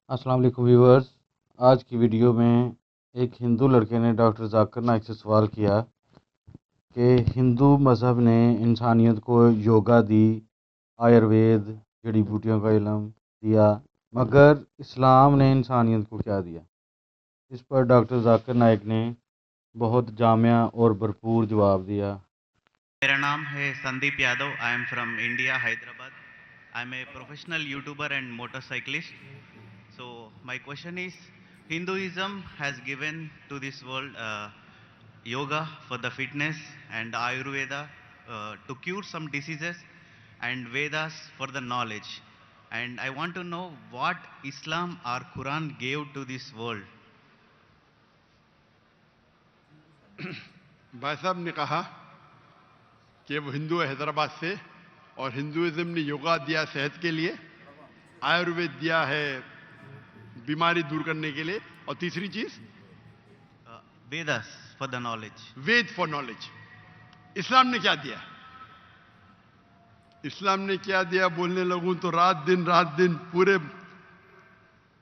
अस्सलाम वालेकुम व्यूअर्स। आज की वीडियो में एक हिंदू लड़के ने डॉक्टर जाकिर नाइक से सवाल किया कि हिंदू मज़हब ने इंसानियत को योगा दी, आयुर्वेद, जड़ी बूटियों का इल्म दिया, मगर इस्लाम ने इंसानियत को क्या दिया। इस पर डॉक्टर जाकिर नाइक ने बहुत जामिया और भरपूर जवाब दिया। मेरा नाम है Sandeep Yadav. I am from India, Hyderabad. I am a professional YouTuber and motorcyclist. So my question is, Hinduism has given to this world yoga for the fitness and Ayurveda to cure some diseases and Vedas for the knowledge. And I want to know what Islam or Quran gave to this world. भाई साहब ने कहा कि वो हिंदू है हैदराबाद से और Hinduism ने योगा दिया सेहत के लिए, आयुर्वेद दिया है बीमारी दूर करने के लिए, और तीसरी चीज Vedas for the knowledge. Veda for knowledge. Islam ने क्या दिया? इस्लाम ने क्या दिया बोलने लगूं तो रात दिन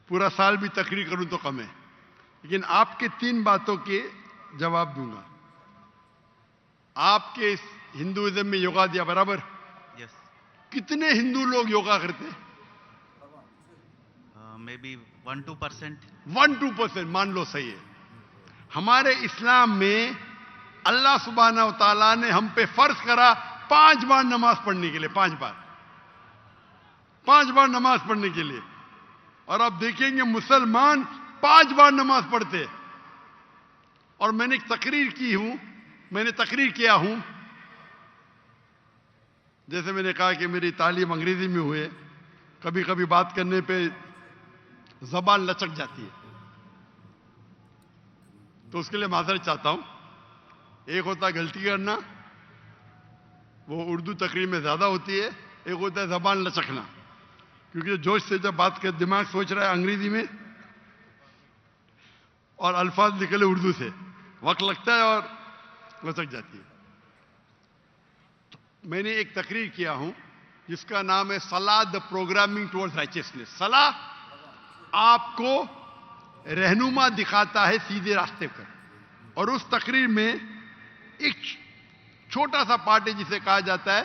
पूरा साल भी तकरीर करूं तो कम है, लेकिन आपके 3 बातों के जवाब दूंगा। आपके इस हिंदुइज्म में योगा दिया, बराबर। Yes. कितने हिंदू लोग योगा करते हैं? Maybe 1-2%. 1-2% मान लो, सही है। हमारे इस्लाम में अल्लाह सुब्हाना व तआला ने हम पे फर्ज करा 5 बार नमाज पढ़ने के लिए, 5 बार नमाज पढ़ने के लिए। और आप देखेंगे मुसलमान 5 बार नमाज पढ़ते। और मैंने तकरीर किया हूं, जैसे मैंने कहा कि मेरी तालीम अंग्रेजी में हुई है, कभी कभी बात करने पे जबान लचक जाती है, तो उसके लिए माजरत चाहता हूं। एक होता है गलती करना, वो उर्दू तकरीर में ज्यादा होती है। एक होता है जबान लचकना, क्योंकि जोश से जब बात कर दिमाग सोच रहा है अंग्रेजी में और अल्फाज निकले उर्दू से, वक्त लगता है और लचक जाती है। तो मैंने एक तकरीर किया हूं जिसका नाम है सलाह द प्रोग्रामिंग टुवर्ड्स राइचियसनेस। सलाह आपको रहनुमा दिखाता है सीधे रास्ते पर। और उस तकरीर में एक छोटा सा पार्ट है जिसे कहा जाता है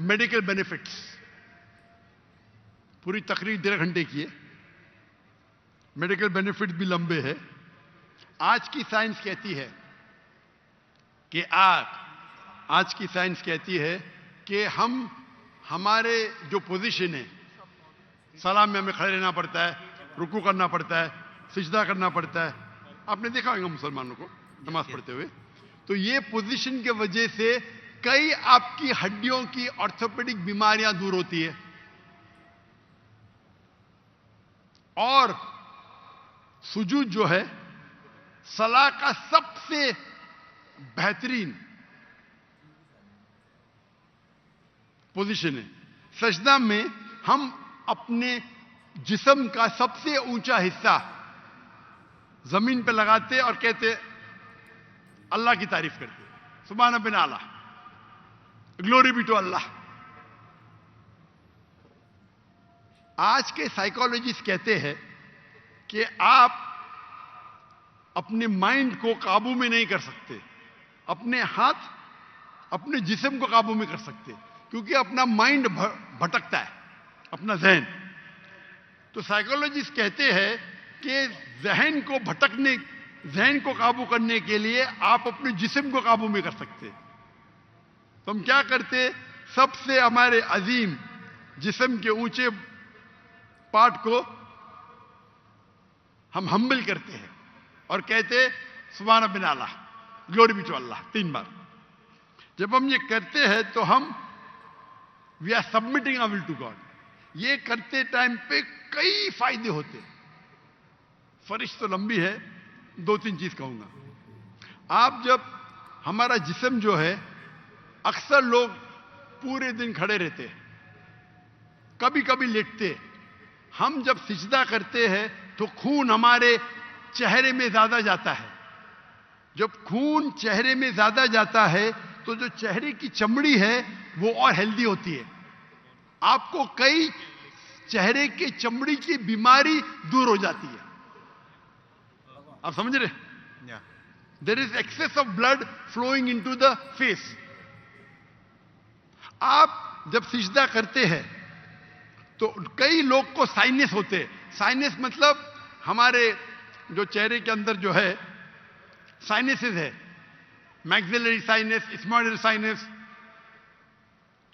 मेडिकल बेनिफिट्स। पूरी तकरीर 1.5 घंटे की है, मेडिकल बेनिफिट्स भी लंबे हैं। आज की साइंस कहती है कि हमारे जो पोजीशन है, सलाम में हमें खड़े रहना पड़ता है, रुकू करना पड़ता है, सिजदा करना पड़ता है। आपने देखा होगा मुसलमानों को नमाज पढ़ते हुए। तो ये पोजीशन की वजह से कई आपकी हड्डियों की ऑर्थोपेडिक बीमारियां दूर होती है। और सुजूद जो है सलाह का सबसे बेहतरीन पोजीशन है। सजदा में हम अपने जिस्म का सबसे ऊंचा हिस्सा जमीन पे लगाते और कहते अल्लाह की तारीफ करते, सुभान बिन आला, ग्लोरी बी टू अल्लाह। आज के साइकोलॉजिस्ट कहते हैं कि आप अपने माइंड को काबू में नहीं कर सकते, अपने हाथ अपने जिस्म को काबू में कर सकते, क्योंकि अपना माइंड भटकता है, अपना जहन। तो साइकोलॉजिस्ट कहते हैं कि जहन को काबू करने के लिए आप अपने जिस्म को काबू में कर सकते। तो हम क्या करते, सबसे हमारे अजीम जिस्म के ऊंचे पार्ट को हम हम्बल करते हैं और कहते सुभान बिन आला, ग्लोरी बी टू अल्लाह 3 बार। जब हम ये करते हैं तो हम we are submitting our will to God. ये करते टाइम पे कई फायदे होते। फरिश्त तो लंबी है, 2-3 चीज कहूंगा। आप जब हमारा जिस्म जो है, अक्सर लोग पूरे दिन खड़े रहते, कभी कभी लेटते। हम जब सिजदा करते हैं तो खून हमारे चेहरे में ज्यादा जाता है। जब खून चेहरे में ज्यादा जाता है तो जो चेहरे की चमड़ी है वो और हेल्दी होती है। आपको कई चेहरे के चमड़ी की बीमारी दूर हो जाती है। आप समझ रहे? Yeah. There is excess of blood flowing into the face. आप जब सिजदा करते हैं तो कई लोग को साइनस होते हैं। साइनस मतलब हमारे जो चेहरे के अंदर जो है साइनसेस है, मैक्सिलरी साइनस, स्मॉइडल साइनस।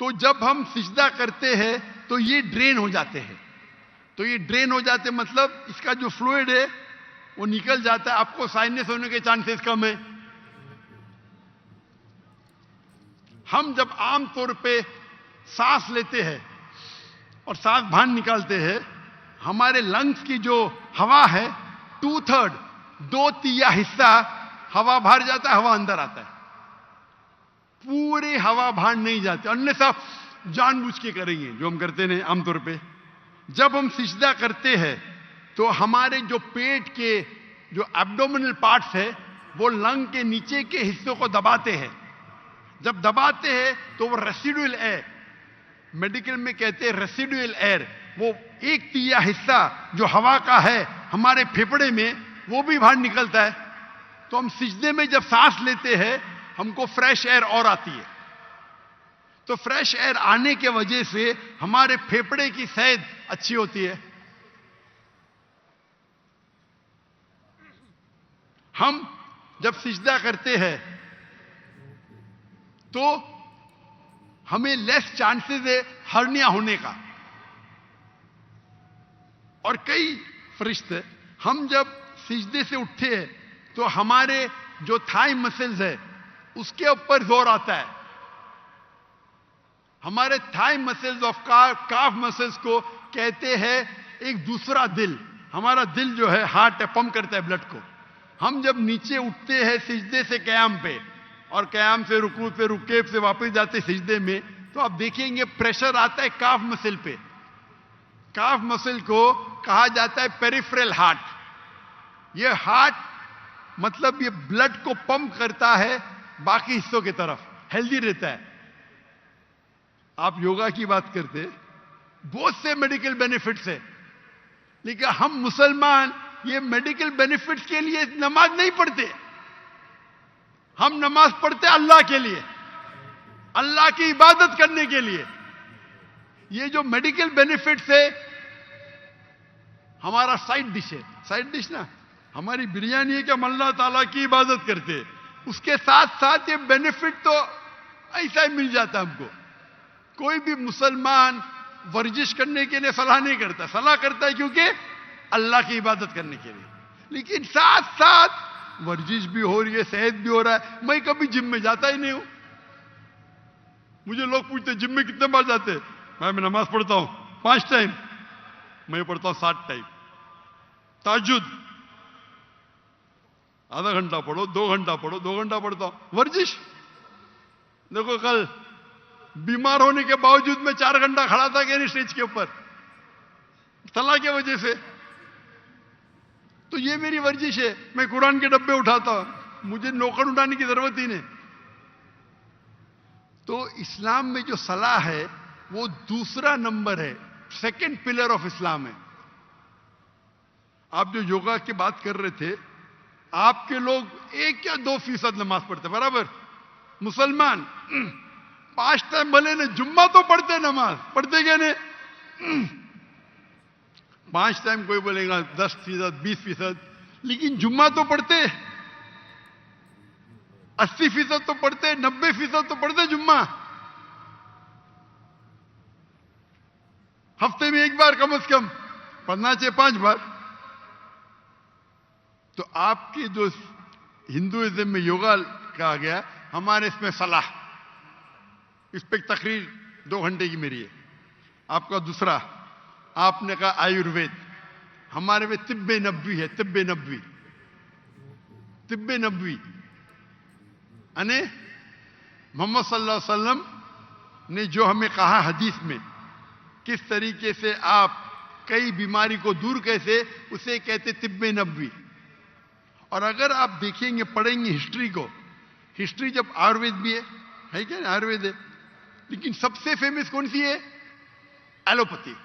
तो जब हम सिजदा करते हैं तो ये ड्रेन हो जाते हैं। तो ये ड्रेन हो जाते मतलब इसका जो फ्लूइड है वो निकल जाता है। आपको साइनस होने के चांसेस कम है। हम जब आमतौर पे सांस लेते हैं और सांस बाहर निकालते हैं, हमारे लंग्स की जो हवा है 2/3, 2/3 हिस्सा हवा बाहर जाता है, हवा अंदर आता है। पूरी हवा बाहर नहीं जाती, अन्यथा जानबूझ के करेंगे जो हम करते हैं आमतौर पे। जब हम सिजदा करते हैं तो हमारे जो पेट के जो एब्डोमिनल पार्ट्स है वो लंग के नीचे के हिस्सों को दबाते हैं। जब दबाते हैं तो वो रेसिडुअल एयर, मेडिकल में कहते हैं रेसिडुअल एयर, वो 1/3 हिस्सा जो हवा का है हमारे फेफड़े में वो भी बाहर निकलता है। तो हम सिजदे में जब सांस लेते हैं हमको फ्रेश एयर और आती है। तो फ्रेश एयर आने के वजह से हमारे फेफड़े की सेहत अच्छी होती है। हम जब सिजदा करते हैं तो हमें लेस चांसेस है हर्निया होने का। और कई फरिश्ते, हम जब सिजदे से उठते हैं तो हमारे जो थाई मसल्स है उसके ऊपर जोर आता है। हमारे thigh muscles of calf muscles को कहते हैं एक दूसरा दिल। हमारा दिल जो है हार्ट पंप करता है ब्लड को। हम जब नीचे उठते हैं सिजदे से कयाम पे और कयाम से रुकू पे रुके से वापस जाते सिजदे में, तो आप देखेंगे प्रेशर आता है काफ मसल पे। काफ मसल को कहा जाता है पेरिफेरल हार्ट। ये हार्ट मतलब ये ब्लड को पंप करता है बाकी हिस्सों की तरफ, हेल्दी रहता है। आप योगा की बात करते, बहुत से मेडिकल बेनिफिट्स है, लेकिन हम मुसलमान ये मेडिकल बेनिफिट्स के लिए नमाज नहीं पढ़ते। हम नमाज पढ़ते अल्लाह के लिए, अल्लाह की इबादत करने के लिए। ये जो मेडिकल बेनिफिट्स है हमारा साइड डिश है। साइड डिश ना हमारी बिरयानी है कि हम अल्लाह ताला की इबादत करते हैं, उसके साथ साथ ये बेनिफिट तो ऐसा ही मिल जाता हमको। कोई भी मुसलमान वर्जिश करने के लिए सलाह नहीं करता, सलाह करता है क्योंकि अल्लाह की इबादत करने के लिए। लेकिन साथ साथ वर्जिश भी हो रही है, सेहत भी हो रहा है। मैं कभी जिम में जाता ही नहीं हूं। मुझे लोग पूछते जिम में कितने बार जाते हैं? मैं नमाज पढ़ता हूं 5 टाइम, मैं पढ़ता हूं 7 टाइम। ताजुद आधा घंटा पढ़ो, 2 घंटा पढ़ो, 2 घंटा पढ़ता हूं। वर्जिश देखो, कल बीमार होने के बावजूद मैं 4 घंटा खड़ा था कि नहीं स्टेज के ऊपर, सलाह की वजह से। तो ये मेरी वर्जिश है। मैं कुरान के डब्बे उठाता हूं, मुझे नौकर उठाने की जरूरत ही नहीं। तो इस्लाम में जो सलाह है वो दूसरा नंबर है, सेकंड पिलर ऑफ इस्लाम है। आप जो योगा की बात कर रहे थे, आपके लोग 1 या 2% नमाज पढ़ते, बराबर। मुसलमान 5 टाइम भले ने, जुम्मा तो पढ़ते, नमाज पढ़ते क्या नहीं? 5 टाइम कोई बोलेगा 10%, 20%, लेकिन जुम्मा तो पढ़ते, 80% तो पढ़ते, 90% तो पढ़ते जुम्मा। हफ्ते में 1 बार कम से कम पढ़ना चाहिए, 5 बार। तो आपकी जो हिंदुइज्म में योगा कहा गया, हमारे इसमें सलाह, इस पर तकरीर 2 घंटे की मेरी है। आपका दूसरा, आपने कहा आयुर्वेद, हमारे में तिब्बे नबवी है। तिब्बे नबवी, तिब्बे नबवी यानी मोहम्मद सल्लल्लाहु अलैहि वसल्लम ने जो हमें कहा हदीस में, किस तरीके से आप कई बीमारी को दूर कैसे, उसे कहते तिब्बे नबवी। और अगर आप देखेंगे, पढ़ेंगे हिस्ट्री को, हिस्ट्री जब आयुर्वेद भी है क्या? आयुर्वेद है, लेकिन सबसे फेमस कौन सी है? एलोपैथी।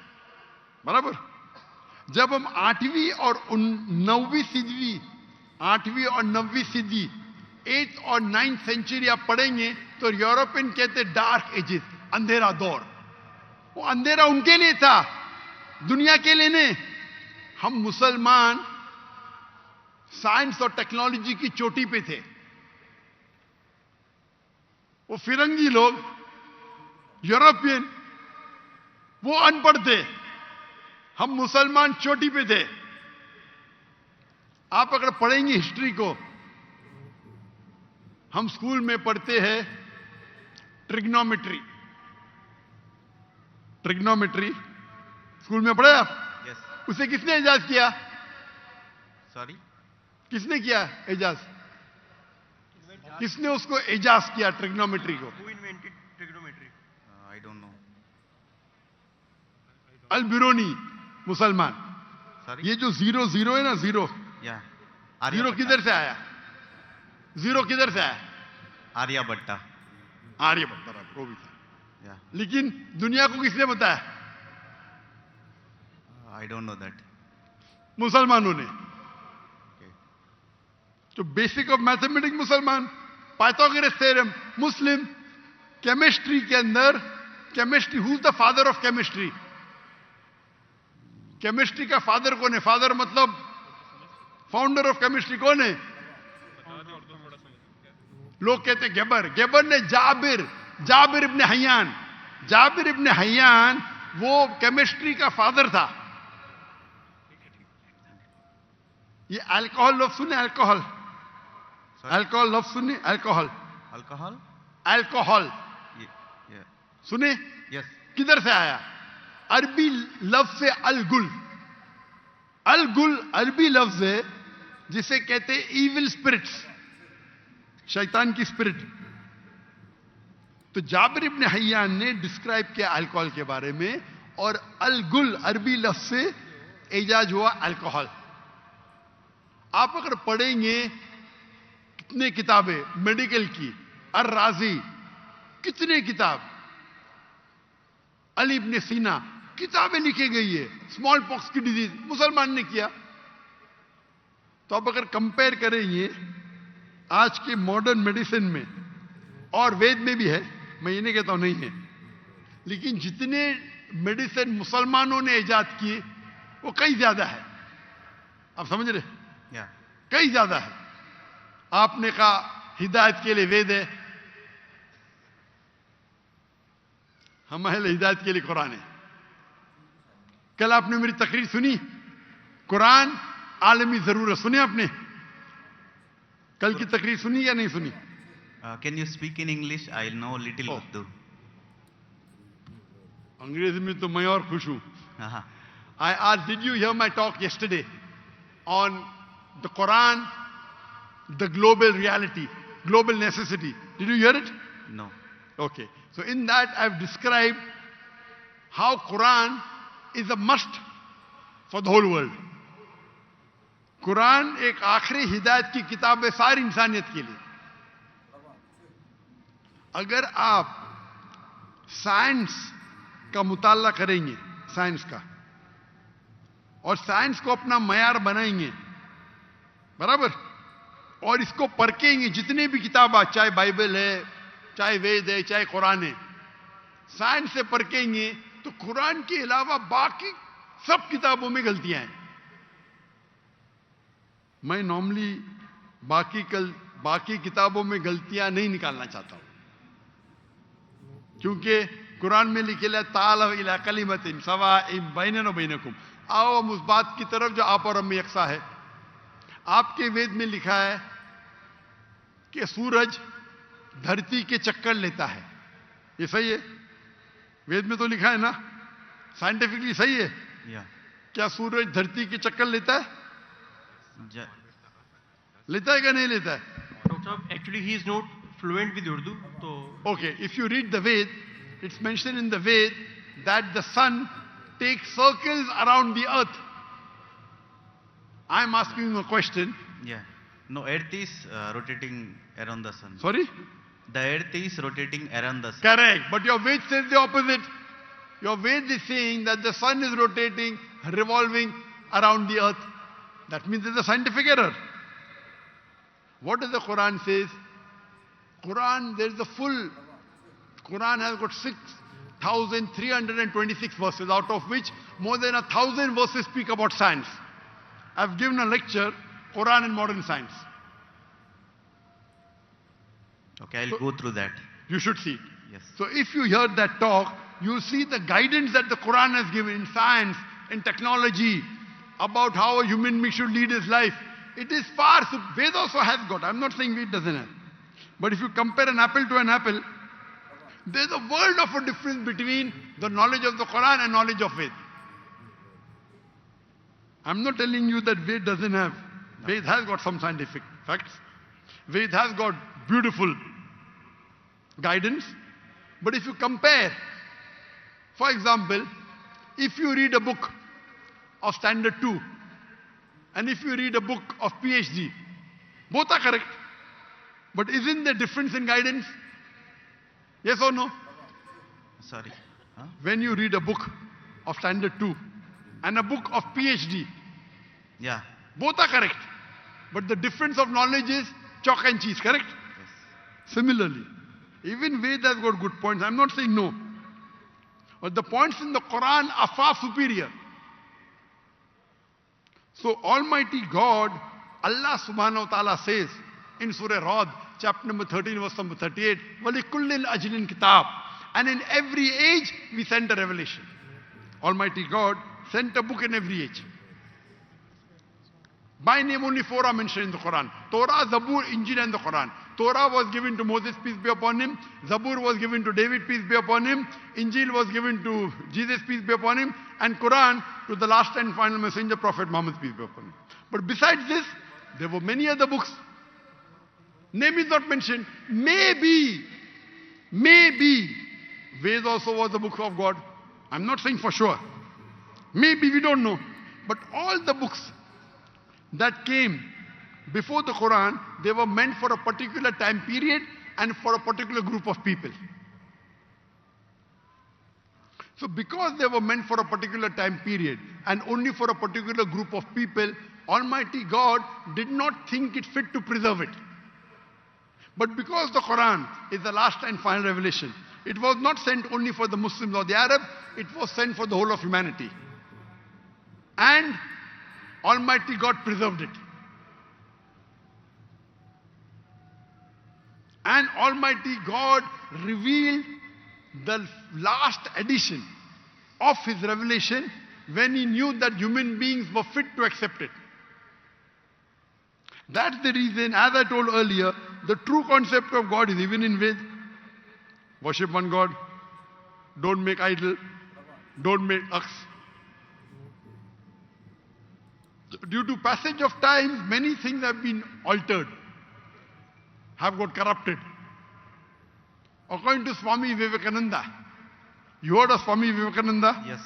बराबर। जब हम 8वीं और 9वीं सदी, 8वीं और 9वीं सदी, 8th और 9th सेंचुरी आप पढ़ेंगे तो यूरोपियन कहते डार्क एजेस, अंधेरा दौर। वो अंधेरा उनके लिए था, दुनिया के लिए नहीं। हम मुसलमान साइंस और टेक्नोलॉजी की चोटी पे थे, वो फिरंगी लोग, यूरोपियन, वो अनपढ़ थे, हम मुसलमान चोटी पे थे। आप अगर पढ़ेंगे हिस्ट्री को, हम स्कूल में पढ़ते हैं ट्रिग्नोमेट्री, ट्रिग्नोमेट्री स्कूल में पढ़े आप? Yes. उसे किसने इजाज किया? Sorry? किसने किया एजाज? किसने उसको एजाज किया ट्रिग्नोमेट्री को? Who invented trigonometry? I don't know. अल बिरूनी, मुसलमान। Sorry? ये जो 0 0 है ना, 0 Yeah. जीरो किधर से आया? 0 किधर से आया? आर्यभट्टा। आर्यभट्ट, वो भी था। Yeah. लेकिन दुनिया को किसने बताया? I don't know that. मुसलमानों ने। Okay. तो बेसिक ऑफ मैथमेटिक्स मुसलमान, पाइथागोरस थ्योरम मुस्लिम। केमिस्ट्री के अंदर, chemistry, who is the father of chemistry? Chemistry का फादर कौन है? फादर मतलब फाउंडर ऑफ केमिस्ट्री कौन है? लोग कहते हैं गेबर। गेबर ने जाबिर इब्ने हय्यान, जाबिर इब्ने हय्यान वो केमिस्ट्री का फादर था। ये अल्कोहल लफ्ज सुने? अल्कोहल, अल्कोहल लफ्ज सुने? Alcohol, Alcohol? Alcohol Yeah. सुने? Yes. किधर से आया? अरबी लफ्ज से अलगुल। अलगुल अरबी लफ्ज है जिसे कहते इविल स्पिरिट्स, शैतान की स्पिरिट। तो जाबिर इब्ने हय्यान ने डिस्क्राइब किया अल्कोहल के बारे में, और अलगुल अरबी लफ्ज से एजाज हुआ अल्कोहल। आप अगर पढ़ेंगे कितने किताबें मेडिकल की, अर राजी, कितने किताब, अली इब्ने सीना, किताबें लिखी गई है। स्मॉल पॉक्स की डिजीज मुसलमान ने किया। तो आप अगर कंपेयर करेंगे आज के मॉडर्न मेडिसिन में, और वेद में भी है, मैं ये नहीं कहता हूं नहीं है, लेकिन जितने मेडिसिन मुसलमानों ने इजाद किए वो कई ज्यादा है। आप समझ रहे? Yeah. कई ज्यादा है। आपने कहा हिदायत के लिए वेद है, हमारे लिए हिदायत के लिए कुरान है। कल आपने मेरी तकरीर सुनी, कुरान आलमी जरूरत, सुने आपने? कल की तकरीर सुनी या नहीं सुनी? Can you speak in English? I know little Oh. Urdu. अंग्रेजी में तो मैं और खुश हूं। Uh-huh. I asked, did you hear my talk yesterday on the Quran, the global reality, global necessity? Did you hear it? No. Okay. So in that I've described how Quran is a must for the whole world. Quran एक आखिरी हिदायत की किताब है सारी इंसानियत के लिए। अगर आप साइंस का मुताला करेंगे, साइंस का, और साइंस को अपना मयार बनाएंगे, बराबर, और इसको परखेंगे, जितने भी किताब, चाहे बाइबल है, चाहे वेद है, चाहे कुरान है, साइंस से परखेंगे तो कुरान के अलावा बाकी सब किताबों में गलतियां हैं। मैं नॉर्मली बाकी किताबों में गलतियां नहीं निकालना चाहता हूं, क्योंकि कुरान में लिखे ताल इला कलिमतिन सवाइम बैनना व बैनकुम, आओ हम उस बात की तरफ जो आप और हम में यकसा है। आपके वेद में लिखा है कि सूरज धरती के चक्कर लेता है, ये सही है? वेद में तो लिखा है ना, साइंटिफिकली सही है? Yeah. क्या सूरज धरती के चक्कर लेता है? Ja- लेता है क्या नहीं लेता है? Dr. Saab, actually he is not fluent with Urdu, so Okay, if you read the Ved, it's mentioned in the Ved that the sun takes circles around the earth. I'm asking you a question. Yeah. No, Earth is rotating around the sun. Sorry? The Earth is rotating around the sun. Correct. But your Ved says the opposite. Your Ved is saying that the sun is rotating, revolving around the earth. That means there's a scientific error. What does the Quran says? Quran, there's the full. Quran has got 6,326 verses, out of which more than 1,000 verses speak about science. I've given a lecture, Quran and modern science. Okay, I'll go through that. You should see it. Yes. So if you hear that talk, you see the guidance that the Quran has given in science, in technology, about how a human being should lead his life. It is far, so Ved also has got. I'm not saying Ved doesn't have. But if you compare an apple to an apple, there's a world of a difference between the knowledge of the Quran and knowledge of Ved. I'm not telling you that Ved doesn't have. Ved has got some scientific facts. Ved has got beautiful guidance. But if you compare, for example, if you read a book of Standard 2 and if you read a book of PhD, both are correct. But isn't there difference in guidance? Yes or no? Sorry. Huh? When you read a book of Standard 2 and a book of PhD, Yeah. both are correct. But the difference of knowledge is chalk and cheese, correct? Yes. Similarly, even Ved has got good points. I'm not saying no. But the points in the Quran are far superior. So Almighty God, Allah subhanahu wa ta'ala says in Surah Rad, chapter number 13, verse number 38, وَلِكُلِّ أَجْلٍ kitab. And in every age, we sent a revelation. Almighty God sent a book in every age. By name only 4 are mentioned in the Quran. Torah, Zabur, Injil and the Quran. Torah was given to Moses, peace be upon him. Zabur was given to David, peace be upon him. Injil was given to Jesus, peace be upon him. And Quran to the last and final messenger, Prophet Muhammad, peace be upon him. But besides this, there were many other books. Name is not mentioned. Maybe, Ved also was a book of God. I'm not saying for sure. Maybe, we don't know. But all the books that came before the Quran, they were meant for a particular time period and for a particular group of people. So because they were meant for a particular time period and only for a particular group of people, Almighty God did not think it fit to preserve it. But because the Quran is the last and final revelation, it was not sent only for the Muslims or the Arabs, it was sent for the whole of humanity. And Almighty God preserved it. And Almighty God revealed the last edition of His revelation when He knew that human beings were fit to accept it. That's the reason, as I told earlier, the true concept of God is even in Ved. Worship one God. Don't make idol. Don't make ox. Due to passage of time, many things have been altered, have got corrupted. According to Swami Vivekananda, you heard of Swami Vivekananda? Yes.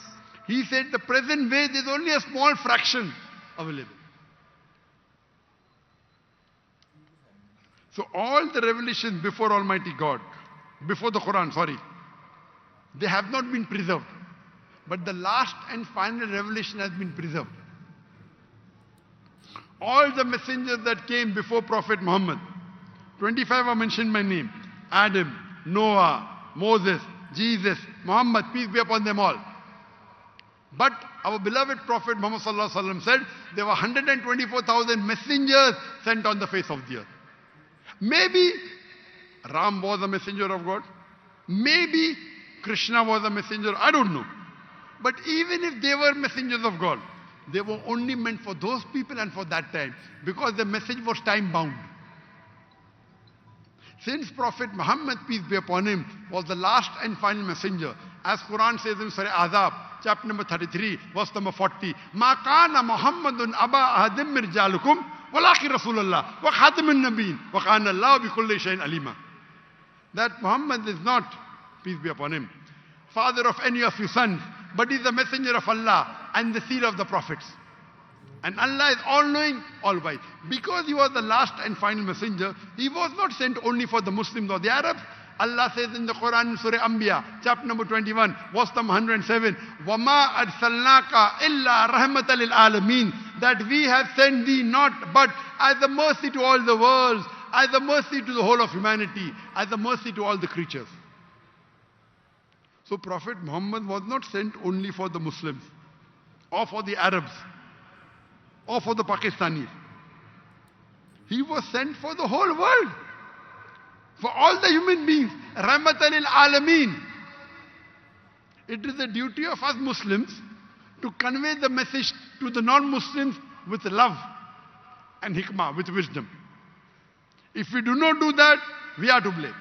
He said the present Ved is only a small fraction available. So all the revelations before Almighty God, before the Quran, they have not been preserved. But the last and final revelation has been preserved. All the messengers that came before Prophet Muhammad, 25 are mentioned by name. Adam, Noah, Moses, Jesus, Muhammad, peace be upon them all. But our beloved Prophet Muhammad sallallahu alaihi wasallam said there were 124,000 messengers sent on the face of the earth. Maybe Ram was a messenger of God. Maybe Krishna was a messenger. I don't know. But even if they were messengers of God, they were only meant for those people and for that time, because the message was time bound. Since Prophet Muhammad, peace be upon him, was the last and final messenger, as Quran says in Surah Azab, chapter number 33, verse number 40, Ma kana Muhammadun aba ahadim min rijalukum walakin Rasulullah wa khatamun nabiyyin wa kana Allah bi kulli shay'in alima. That Muhammad is not, peace be upon him, father of any of you sons, but he is the messenger of Allah and the seal of the prophets. And Allah is all-knowing, all-wise. Because he was the last and final messenger, he was not sent only for the Muslims or the Arabs, Allah says in the Quran in Surah Anbiya, chapter number 21, verse number 107, وَمَا أَرْسَلْنَاكَ إِلَّا رَحْمَةً لِلْعَالَمِينَ, that we have sent thee not but as a mercy to all the worlds, as a mercy to the whole of humanity, as a mercy to all the creatures. So Prophet Muhammad was not sent only for the Muslims, or for the Arabs, or for the Pakistanis. He was sent for the whole world, for all the human beings. Rahmatan lil Alameen. It is the duty of us Muslims to convey the message to the non-Muslims with love and hikmah, with wisdom. If we do not do that, we are to blame.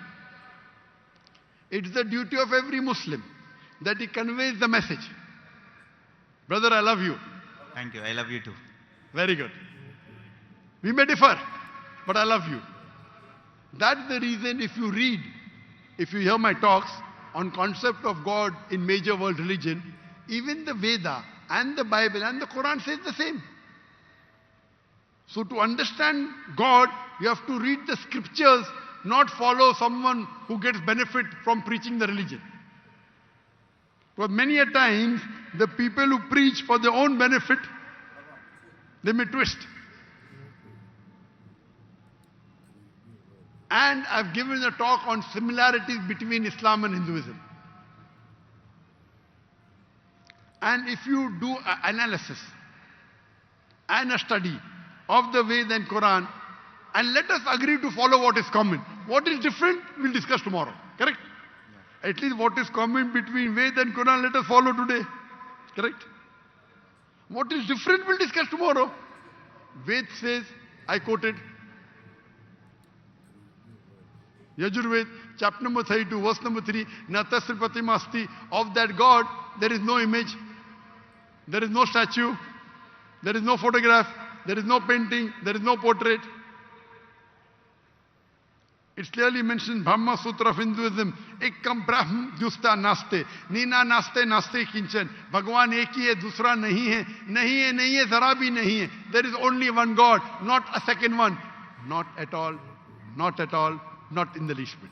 It is the duty of every Muslim that he conveys the message. Brother, I love you. Thank you. I love you too. Very good. We may differ, but I love you. That's the reason if you hear my talks on concept of God in major world religion, even the Veda and the Bible and the Quran says the same. So to understand God, you have to read the scriptures, not follow someone who gets benefit from preaching the religion. Because many a times, the people who preach for their own benefit, they may twist. And I've given a talk on similarities between Islam and Hinduism. And if you do an analysis and a study of the Veda and Quran, and let us agree to follow what is common. What is different, we'll discuss tomorrow. Correct? Yeah. At least what is common between Veda and Quran, let us follow today. Correct? What is different, we'll discuss tomorrow. Ved says, I quoted, Yajurved, chapter number 32, verse number 3, Natasya Pratimasti, of that God, there is no image, there is no statue, there is no photograph, there is no painting, there is no portrait. It's clearly mentioned, Brahma Sutra of Hinduism, Ekam Brahm Justa Naste, Nina Naste Naste Kinchan, Bhagwan ek hi hai, dusra nahi hai, zara bhi nahi hai. There is only one God, not a second one. Not at all, not at all, not in the least bit.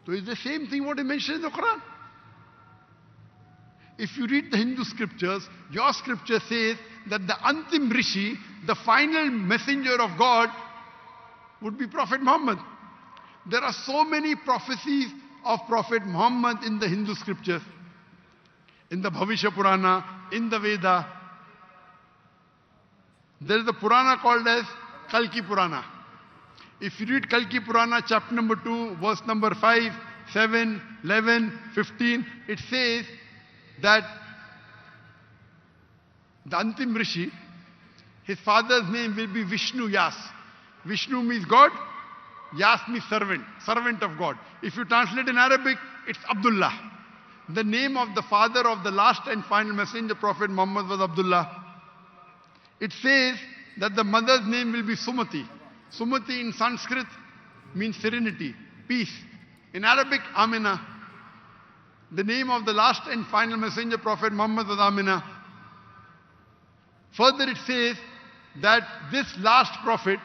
So it's the same thing what he mentioned in the Quran. If you read the Hindu scriptures, your scripture says that the Antim Rishi, the final messenger of God, would be Prophet Muhammad. There are so many prophecies of Prophet Muhammad in the Hindu scriptures, in the Bhavishya Purana, in the Veda. There is a Purana called as Kalki Purana. If you read Kalki Purana, chapter number 2, verse number 5, 7, 11, 15, it says that the Antim Rishi, his father's name will be Vishnu Yas. Vishnu means God, Yas means servant, servant of God. If you translate in Arabic, it's Abdullah. The name of the father of the last and final messenger, Prophet Muhammad, was Abdullah. It says that the mother's name will be Sumati. Sumati in Sanskrit means serenity, peace. In Arabic, Amina. The name of the last and final messenger, Prophet Muhammad, was Amina. Further it says that this last prophet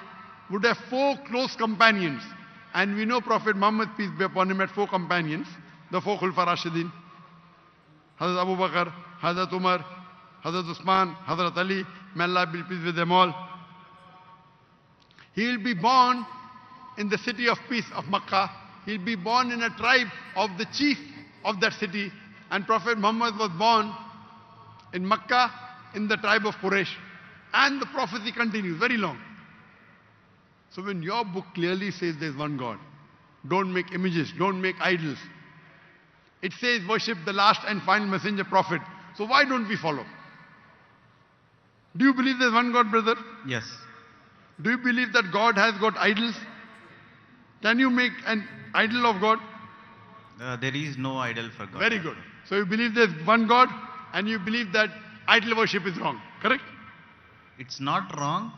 would have 4 close companions. And we know Prophet Muhammad, peace be upon him, had 4 companions, the 4 Khulfa Rashidin. Hazrat Abu Bakr, Hazrat Umar, Hazrat Usman, Hazrat Ali, may Allah be pleased with them all. He will be born in the city of peace of Makkah. He will be born in a tribe of the chief of that city. And Prophet Muhammad was born in Makkah in the tribe of Quraysh. And the prophecy continues, very long. So when your book clearly says there's one God, don't make images, don't make idols. It says worship the last and final messenger prophet. So why don't we follow? Do you believe there's one God, brother? Yes. Do you believe that God has got idols? Can you make an idol of God? There is no idol for God. Very good. So you believe there's one God and you believe that idol worship is wrong, correct? It's not wrong,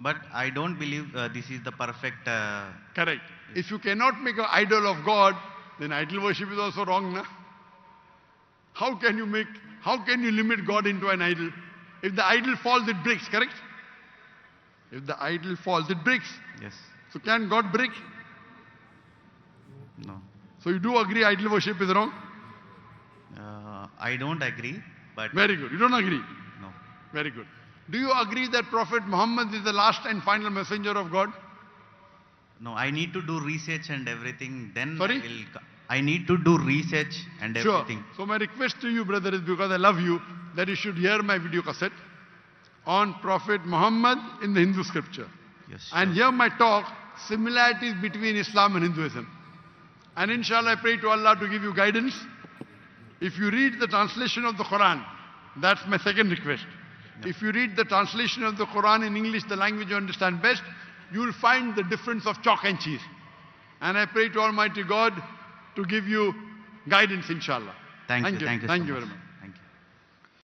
but I don't believe this is the perfect... Correct. If you cannot make an idol of God, then idol worship is also wrong, na? How can you limit God into an idol? If the idol falls, it breaks, correct? If the idol falls, it breaks. Yes. So can God break? No. So you do agree idol worship is wrong? I don't agree, but Very good. You don't agree? no. Very good. Do you agree that Prophet Muhammad is the last and final messenger of God? No, I need to do research and everything. Then Sorry? I need to do research and Sure. everything. So my request to you, brother, is because I love you, that you should hear my video cassette on Prophet Muhammad in the Hindu scripture. Yes. And sure. hear my talk, similarities between Islam and Hinduism. And inshallah, I pray to Allah to give you guidance. If you read the translation of the Quran, that's my second request. If you read the translation of the Quran in English, the language you understand best, you will find the difference of chalk and cheese. And I pray to Almighty God to give you guidance, inshallah. Thank you. Thank you so Thank you much. very much.